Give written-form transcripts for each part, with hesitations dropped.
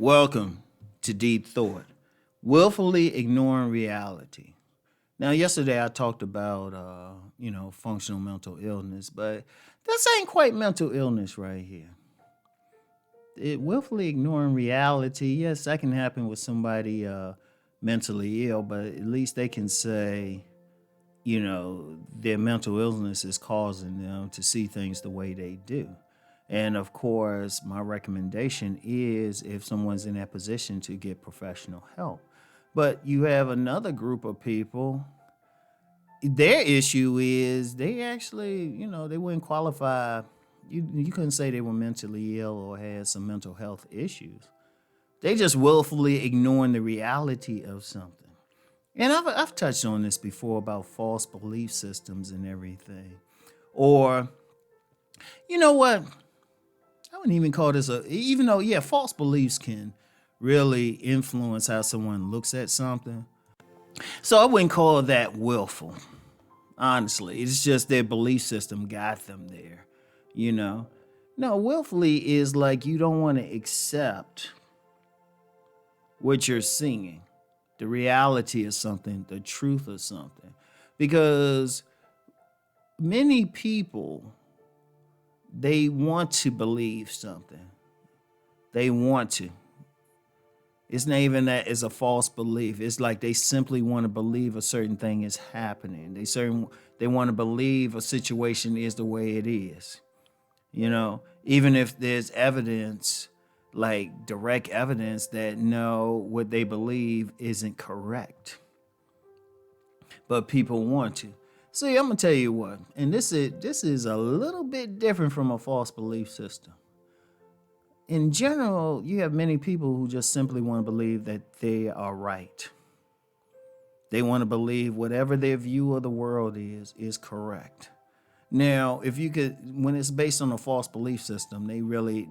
Welcome to Deep Thought, willfully ignoring reality. Now, yesterday I talked about, functional mental illness, but this ain't quite mental illness right here. Willfully ignoring reality, yes, that can happen with somebody mentally ill, but at least they can say, their mental illness is causing them to see things the way they do. And of course, my recommendation is if someone's in that position to get professional help. But you have another group of people, their issue is they actually, they wouldn't qualify. You couldn't say they were mentally ill or had some mental health issues. They just willfully ignoring the reality of something. And I've touched on this before about false belief systems and everything. Or, you know what? I wouldn't even call this even though, false beliefs can really influence how someone looks at something. So I wouldn't call that willful. Honestly, it's just their belief system got them there, No, willfully is like you don't want to accept what you're seeing, the reality of something, the truth of something. Because many people, they want to believe something. They want to. It's not even that it's a false belief. It's like they simply want to believe a certain thing is happening. They want to believe a situation is the way it is. Even if there's evidence, like direct evidence that no, what they believe isn't correct. But people want to. See, I'm gonna tell you what, and this is a little bit different from a false belief system. In general, you have many people who just simply want to believe that they are right. They want to believe whatever their view of the world is correct. Now, when it's based on a false belief system,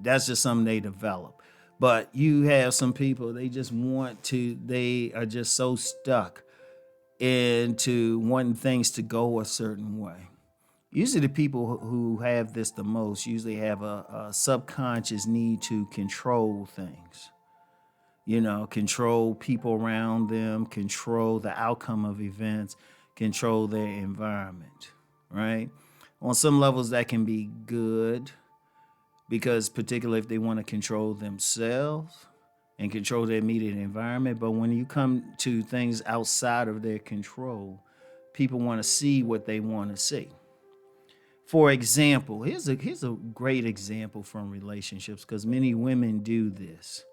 that's just something they develop. But you have some people, they are just so stuck into wanting things to go a certain way. Usually the people who have this the most usually have a subconscious need to control things. Control people around them, control the outcome of events, control their environment, right? On some levels that can be good because particularly if they want to control themselves and control their immediate environment. But when you come to things outside of their control, people want to see what they want to see. For example, here's a great example from relationships because many women do this,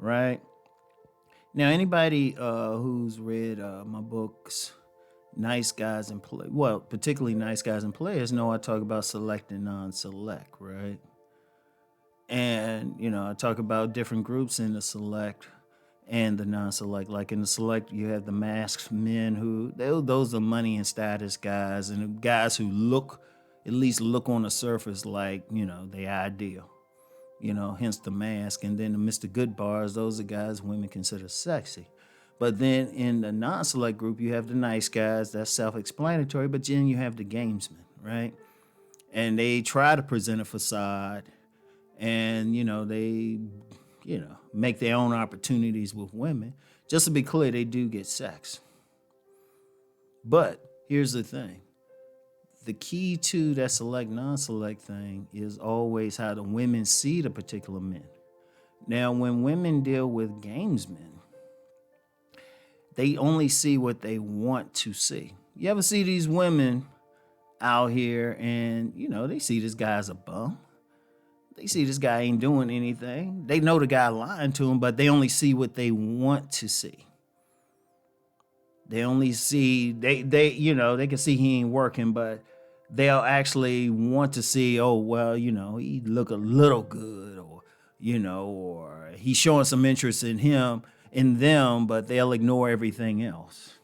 right? Now, anybody who's read my books, Nice Guys and particularly Nice Guys and Players, know I talk about select and non-select, right? And, I talk about different groups in the select and the non-select. Like in the select, you have the masked men those are money and status guys and the guys who at least look on the surface like, they ideal, hence the mask. And then the Mr. Good bars, those are guys women consider sexy. But then in the non-select group, you have the nice guys, that's self-explanatory, but then you have the gamesmen, right? And they try to present a facade and, they, make their own opportunities with women. Just to be clear, they do get sex. But here's the thing. The key to that select, non-select thing is always how the women see the particular men. Now, when women deal with gamesmen, they only see what they want to see. You ever see these women out here and, they see this guy's a bum. They see this guy ain't doing anything. They know the guy lying to them, but they only see what they want to see. They only see, they can see he ain't working, but they'll actually want to see, he look a little good or he's showing some interest in them, but they'll ignore everything else.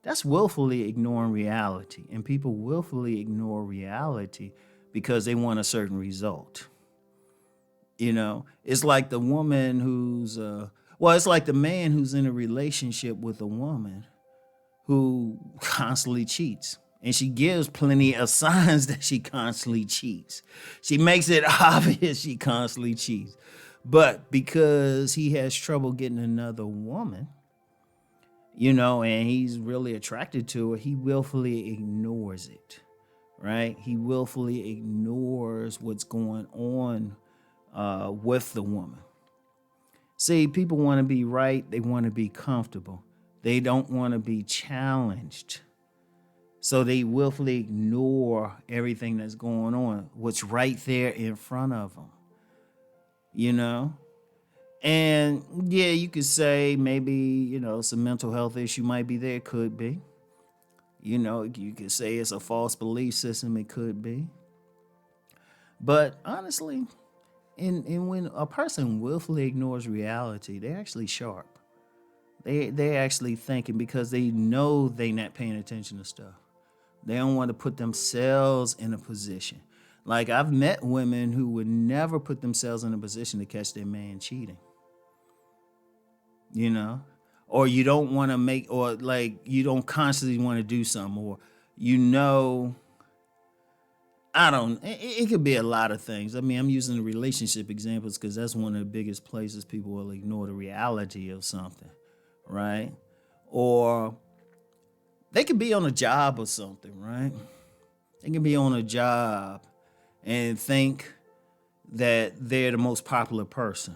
That's willfully ignoring reality. And people willfully ignore reality because they want a certain result. It's like the woman it's like the man who's in a relationship with a woman who constantly cheats. And she gives plenty of signs that she constantly cheats. She makes it obvious she constantly cheats. But because he has trouble getting another woman, and he's really attracted to her, he willfully ignores it, right? He willfully ignores what's going on with the woman. See, people want to be right, they want to be comfortable, they don't want to be challenged. So they willfully ignore everything that's going on, what's right there in front of them, you know? And yeah, you could say maybe, some mental health issue might be there. It could be. You could say it's a false belief system. It could be. But honestly, and when a person willfully ignores reality, they're actually sharp. They're actually thinking because they know they're not paying attention to stuff. They don't want to put themselves in a position. Like I've met women who would never put themselves in a position to catch their man cheating. you know or you don't want to make, or like you don't constantly want to do something, or you know I don't it could be a lot of things. I mean, I'm using the relationship examples because that's one of the biggest places people will ignore the reality of something, right? Or they could be on a job or something, right? They can be on a job and think that they're the most popular person,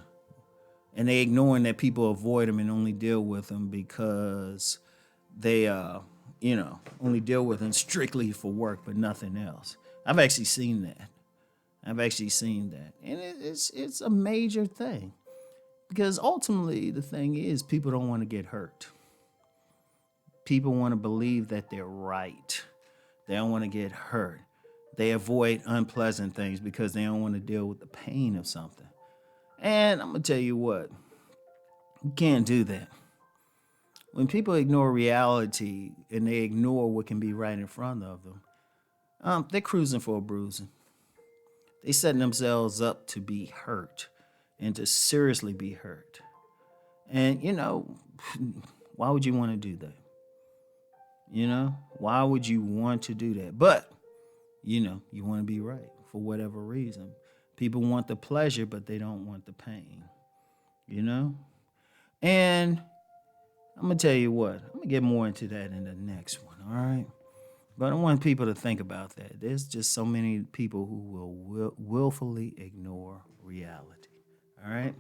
and they ignoring that people avoid them and only deal with them because they only deal with them strictly for work but nothing else. I've actually seen that. And it's a major thing, because ultimately the thing is people don't want to get hurt. People want to believe that they're right. They don't want to get hurt. They avoid unpleasant things because they don't want to deal with the pain of something. And I'm going to tell you what, you can't do that. When people ignore reality and they ignore what can be right in front of them, they're cruising for a bruising. They setting themselves up to be hurt and to seriously be hurt. And, why would you want to do that? Why would you want to do that? But, you want to be right for whatever reason. People want the pleasure, but they don't want the pain, And I'm going to tell you what, I'm going to get more into that in the next one, all right? But I want people to think about that. There's just so many people who will willfully ignore reality, all right?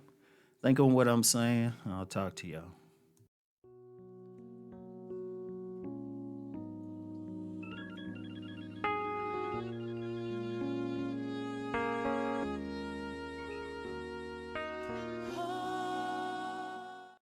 Think on what I'm saying. I'll talk to y'all.